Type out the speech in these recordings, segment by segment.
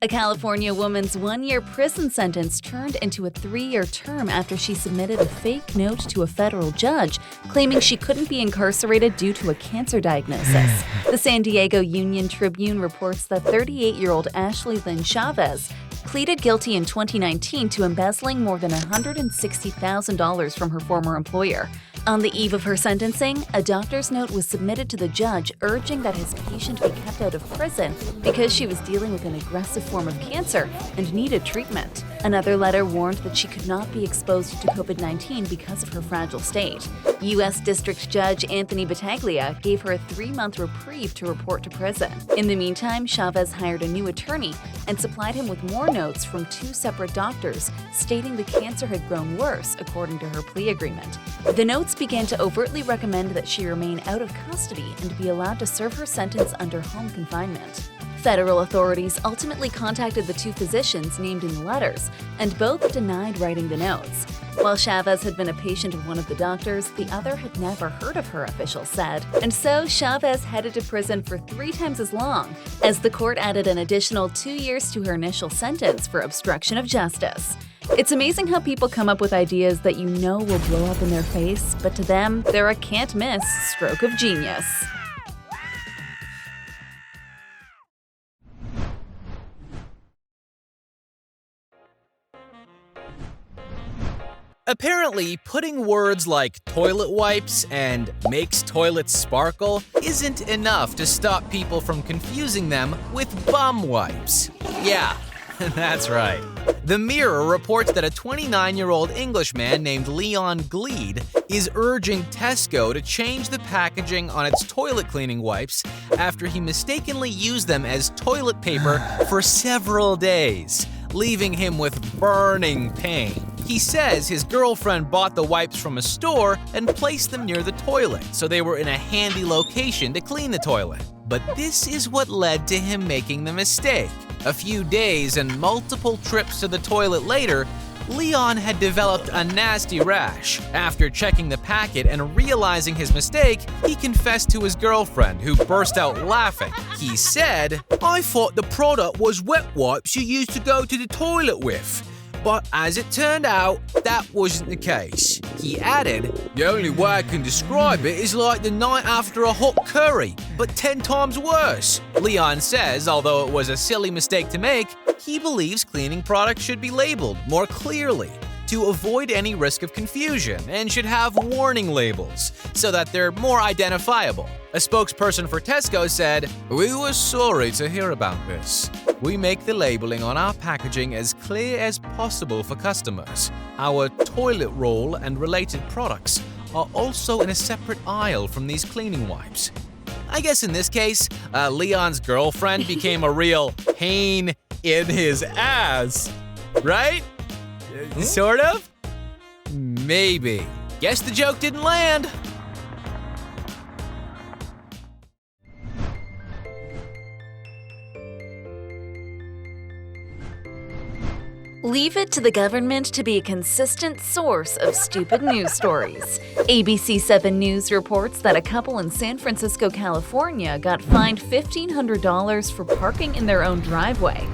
A California woman's one-year prison sentence turned into a 3-year term after she submitted a fake note to a federal judge, claiming she couldn't be incarcerated due to a cancer diagnosis. The San Diego Union Tribune reports that 38-year-old Ashley Lynn Chavez pleaded guilty in 2019 to embezzling more than $160,000 from her former employer. On the eve of her sentencing, a doctor's note was submitted to the judge urging that his patient be kept out of prison because she was dealing with an aggressive form of cancer and needed treatment. Another letter warned that she could not be exposed to COVID-19 because of her fragile state. U.S. District Judge Anthony Battaglia gave her a 3-month reprieve to report to prison. In the meantime, Chavez hired a new attorney and supplied him with more notes from 2 separate doctors stating the cancer had grown worse, according to her plea agreement. The notes began to overtly recommend that she remain out of custody and be allowed to serve her sentence under home confinement. Federal authorities ultimately contacted the 2 physicians named in the letters, and both denied writing the notes. While Chavez had been a patient of one of the doctors, the other had never heard of her, officials said. And so Chavez headed to prison for 3 times as long, as the court added an additional 2 years to her initial sentence for obstruction of justice. It's amazing how people come up with ideas that you know will blow up in their face, but to them, they're a can't-miss stroke of genius. Apparently, putting words like toilet wipes and makes toilets sparkle isn't enough to stop people from confusing them with bum wipes. Yeah, that's right. The Mirror reports that a 29-year-old Englishman named Leon Gleed is urging Tesco to change the packaging on its toilet cleaning wipes after he mistakenly used them as toilet paper for several days, leaving him with burning pain. He says his girlfriend bought the wipes from a store and placed them near the toilet, so they were in a handy location to clean the toilet. But this is what led to him making the mistake. A few days and multiple trips to the toilet later, Leon had developed a nasty rash. After checking the packet and realizing his mistake, he confessed to his girlfriend, who burst out laughing. He said, "I thought the product was wet wipes you used to go to the toilet with. But as it turned out, that wasn't the case." He added, "The only way I can describe it is like the night after a hot curry, but 10 times worse." Leon says, although it was a silly mistake to make, he believes cleaning products should be labeled more clearly to avoid any risk of confusion and should have warning labels so that they're more identifiable. A spokesperson for Tesco said, "We were sorry to hear about this. We make the labeling on our packaging as clear as possible for customers. Our toilet roll and related products are also in a separate aisle from these cleaning wipes." I guess in this case, Leon's girlfriend became a real pain in his ass, right? Sort of? Maybe. Guess the joke didn't land. Leave it to the government to be a consistent source of stupid news stories. ABC 7 News reports that a couple in San Francisco, California got fined $1,500 for parking in their own driveway.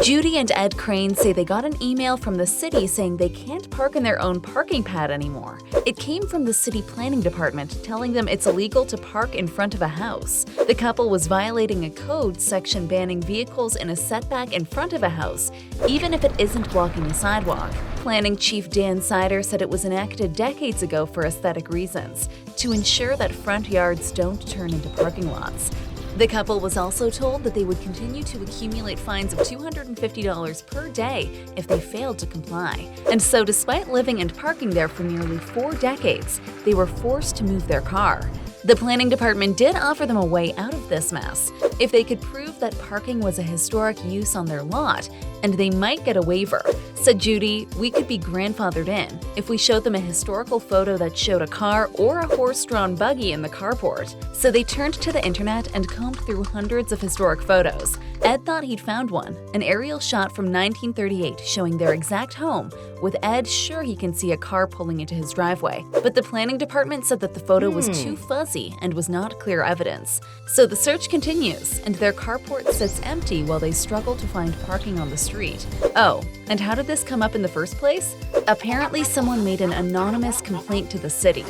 Judy and Ed Crane say they got an email from the city saying they can't park in their own parking pad anymore. It came from the city planning department telling them it's illegal to park in front of a house. The couple was violating a code section banning vehicles in a setback in front of a house, even if it isn't blocking a sidewalk. Planning Chief Dan Sider said it was enacted decades ago for aesthetic reasons, to ensure that front yards don't turn into parking lots. The couple was also told that they would continue to accumulate fines of $250 per day if they failed to comply. And so, despite living and parking there for nearly 4 decades, they were forced to move their car. The planning department did offer them a way out of this mess if they could prove that parking was a historic use on their lot, and they might get a waiver. Said Judy, "We could be grandfathered in if we showed them a historical photo that showed a car or a horse-drawn buggy in the carport." So they turned to the internet and combed through hundreds of historic photos. Ed thought he'd found one, an aerial shot from 1938 showing their exact home, with Ed sure he can see a car pulling into his driveway. But the planning department said that the photo was too fuzzy and was not clear evidence. So the search continues, and their carport sits empty while they struggle to find parking on the street. Oh, and how did this come up in the first place? Apparently someone made an anonymous complaint to the city.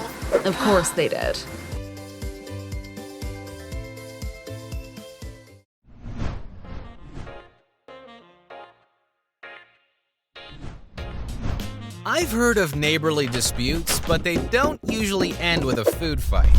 Of course they did. I've heard of neighborly disputes, but they don't usually end with a food fight.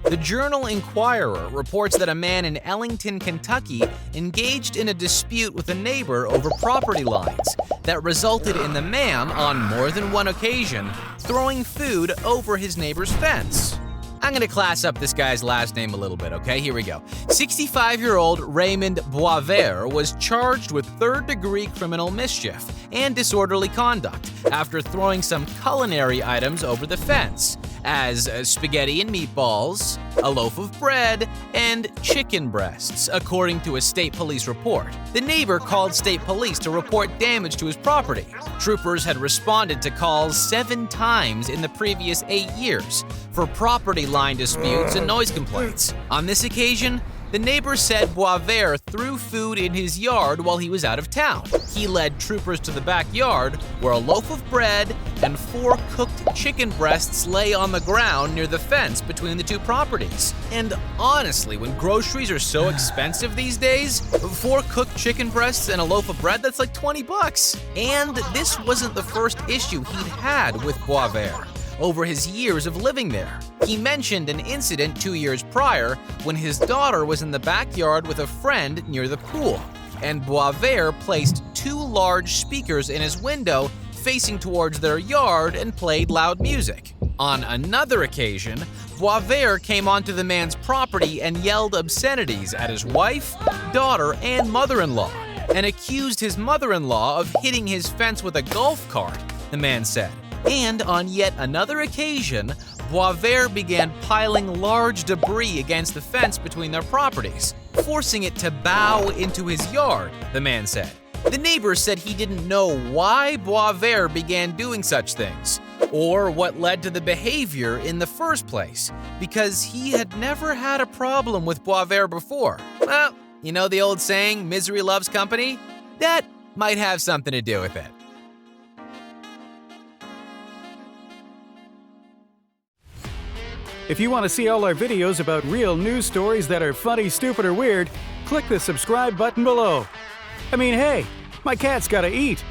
The Journal Inquirer reports that a man in Ellington, Kentucky engaged in a dispute with a neighbor over property lines that resulted in the man, on more than one occasion, throwing food over his neighbor's fence. I'm going to class up this guy's last name a little bit, okay? Here we go. 65-year-old Raymond Boisvert was charged with third-degree criminal mischief and disorderly conduct after throwing some culinary items over the fence, as spaghetti and meatballs, a loaf of bread, and chicken breasts, according to a state police report. The neighbor called state police to report damage to his property. Troopers had responded to calls 7 times in the previous 8 years for property line disputes and noise complaints. On this occasion, the neighbor said Boisvert threw food in his yard while he was out of town. He led troopers to the backyard, where a loaf of bread and 4 cooked chicken breasts lay on the ground near the fence between the two properties. And honestly, when groceries are so expensive these days, 4 cooked chicken breasts and a loaf of bread, that's like $20. And this wasn't the first issue he'd had with Boisvert over his years of living there. He mentioned an incident 2 years prior when his daughter was in the backyard with a friend near the pool, and Boisvert placed 2 large speakers in his window facing towards their yard and played loud music. On another occasion, Boisvert came onto the man's property and yelled obscenities at his wife, daughter, and mother-in-law, and accused his mother-in-law of hitting his fence with a golf cart, the man said. And on yet another occasion, Boisvert began piling large debris against the fence between their properties, forcing it to bow into his yard, the man said. The neighbor said he didn't know why Boisvert began doing such things, or what led to the behavior in the first place, because he had never had a problem with Boisvert before. Well, you know the old saying, misery loves company? That might have something to do with it. If you want to see all our videos about real news stories that are funny, stupid, or weird, click the subscribe button below. I mean, hey, my cat's gotta eat.